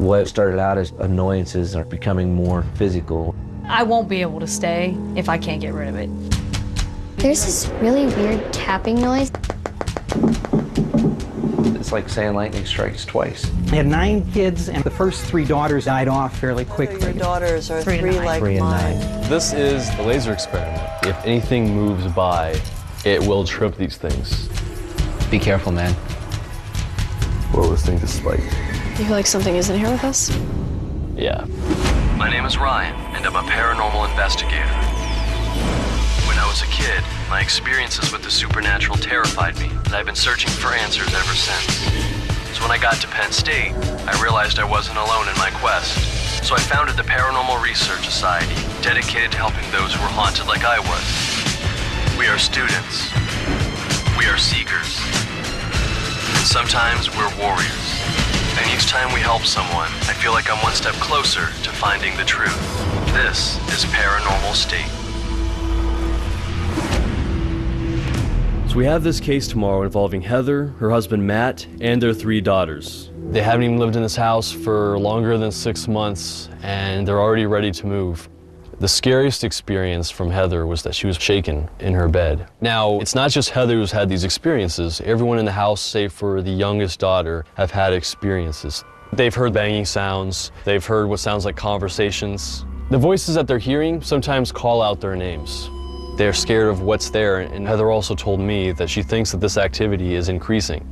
What started out as annoyances are becoming more physical. I won't be able to stay if I can't get rid of it. There's this really weird tapping noise. It's like saying lightning strikes twice. I had 9 kids, and the first 3 daughters died off fairly quickly. Your daughters are 3 like 3 and mine. 9. This is the laser experiment. If anything moves by, it will trip these things. Be careful, man. Whoa, this thing just spiked. You feel like something isn't here with us? Yeah. My name is Ryan, and I'm a paranormal investigator. When I was a kid, my experiences with the supernatural terrified me, and I've been searching for answers ever since. So when I got to Penn State, I realized I wasn't alone in my quest. So I founded the Paranormal Research Society, dedicated to helping those who were haunted like I was. We are students. We are seekers. And sometimes we're warriors. And each time we help someone, I feel like I'm one step closer to finding the truth. This is Paranormal State. So we have this case tomorrow involving Heather, her husband Matt, and their 3 daughters. They haven't even lived in this house for longer than 6 months, and they're already ready to move. The scariest experience from Heather was that she was shaken in her bed. Now, it's not just Heather who's had these experiences. Everyone in the house, save for the youngest daughter, have had experiences. They've heard banging sounds. They've heard what sounds like conversations. The voices that they're hearing sometimes call out their names. They're scared of what's there, and Heather also told me that she thinks that this activity is increasing.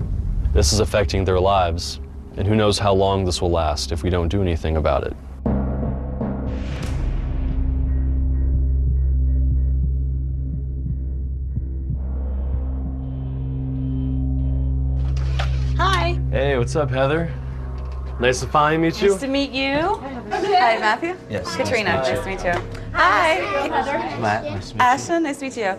This is affecting their lives, and who knows how long this will last if we don't do anything about it. Hi. Hey, what's up, Heather? Nice to finally meet you. Nice to meet you. Hi, Matthew. Yes. Katrina, nice to meet you. Hi. Matt, nice to meet you. Ashton, nice to meet you.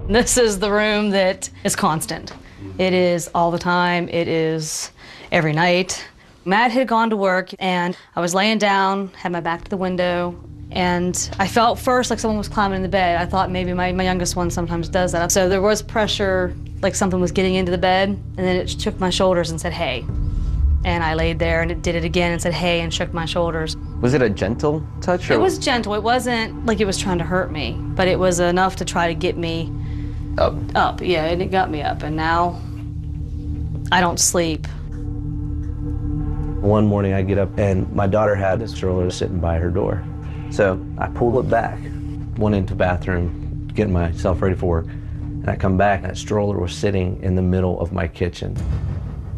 This is the room that is constant. It is all the time. It is every night. Matt had gone to work, and I was laying down, had my back to the window, and I felt first like someone was climbing in the bed. I thought maybe my youngest one sometimes does that. So there was pressure, like something was getting into the bed, and then it shook my shoulders and said, hey. And I laid there, and it did it again and said, hey, and shook my shoulders. Was it a gentle touch? Or? It was gentle. It wasn't like it was trying to hurt me, but it was enough to try to get me up, yeah, and it got me up, and now I don't sleep. One morning I get up and my daughter had a stroller sitting by her door. So I pulled it back, went into the bathroom, getting myself ready for work, and I come back and that stroller was sitting in the middle of my kitchen.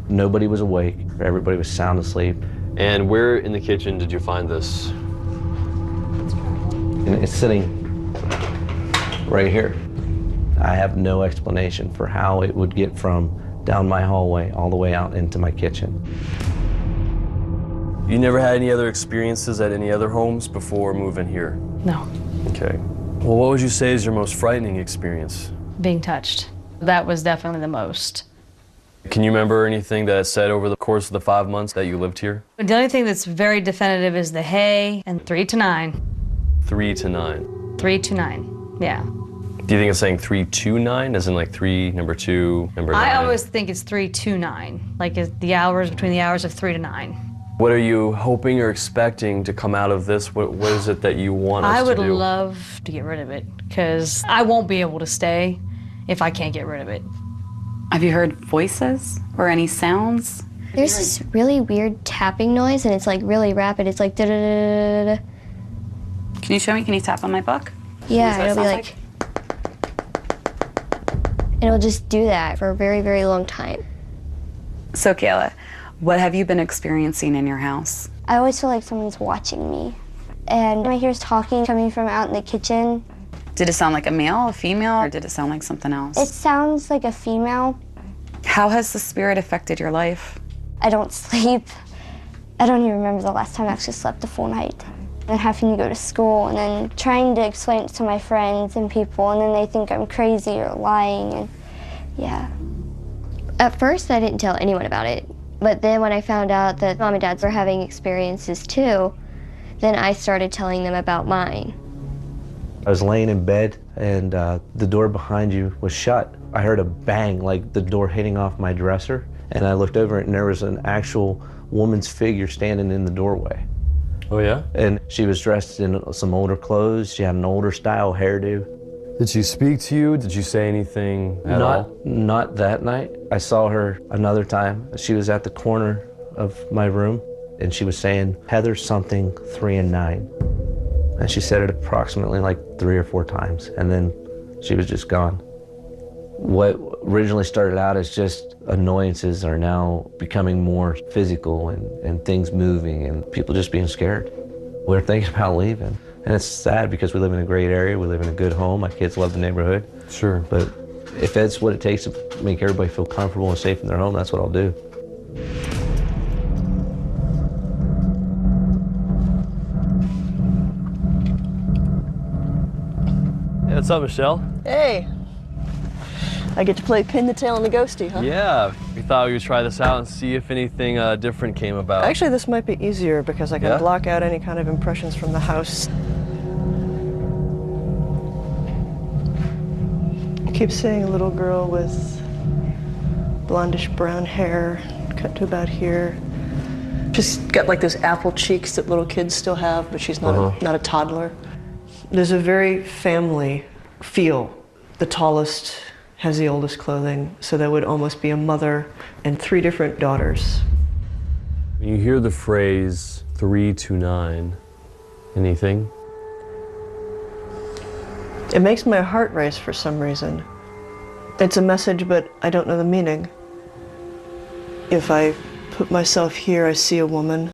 Nobody was awake, everybody was sound asleep. And where in the kitchen did you find this? And it's sitting right here. I have no explanation for how it would get from down my hallway all the way out into my kitchen. You never had any other experiences at any other homes before moving here? No. Okay. Well, what would you say is your most frightening experience? Being touched. That was definitely the most. Can you remember anything that it said over the course of the 5 months that you lived here? The only thing that's very definitive is the hey and 3 to 9. 3 to 9. 3 to 9, yeah. Do you think it's saying 3 to 9, as in like 3, number 2, number 9? I always think it's 3 to 9, like the hours between the hours of 3 to 9. What are you hoping or expecting to come out of this? What is it that you want us to do? I would love to get rid of it, because I won't be able to stay if I can't get rid of it. Have you heard voices or any sounds? There's this really weird tapping noise, and it's like really rapid. It's like da-da-da-da-da-da. Can you show me? Can you tap on my book? Yeah, it'll be like, and it'll just do that for a very, very long time. So, Kayla, what have you been experiencing in your house? I always feel like someone's watching me. And I hear talking coming from out in the kitchen. Did it sound like a male, a female, or did it sound like something else? It sounds like a female. How has the spirit affected your life? I don't sleep. I don't even remember the last time I actually slept a full night. And having to go to school and then trying to explain it to my friends and people, and then they think I'm crazy or lying, and yeah. At first I didn't tell anyone about it, but then when I found out that Mom and Dad were having experiences too, then I started telling them about mine. I was laying in bed and the door behind you was shut. I heard a bang, like the door hitting off my dresser, And I looked over and there was an actual woman's figure standing in the doorway. Oh yeah? And she was dressed in some older clothes. She had an older style hairdo. Did she speak to you? Did you say anything at all? Not that night. I saw her another time. She was at the corner of my room and she was saying, Heather something 3 and 9. And she said it approximately like 3 or 4 times and then she was just gone. What originally started out as just annoyances are now becoming more physical and things moving and people just being scared. We're thinking about leaving. And it's sad because we live in a great area, we live in a good home, my kids love the neighborhood. Sure. But if that's what it takes to make everybody feel comfortable and safe in their home, that's what I'll do. Hey, what's up, Michelle? Hey. I get to play pin the tail on the ghosty, huh? Yeah, we thought we would try this out and see if anything different came about. Actually, this might be easier because I can Yeah? block out any kind of impressions from the house. I keep seeing a little girl with blondish brown hair, cut to about here. She's got like those apple cheeks that little kids still have, but she's not, not a toddler. There's a very family feel. The tallest has the oldest clothing, so that would almost be a mother and 3 different daughters. When you hear the phrase 3 to 9, anything? It makes my heart race for some reason. It's a message, but I don't know the meaning. If I put myself here, I see a woman.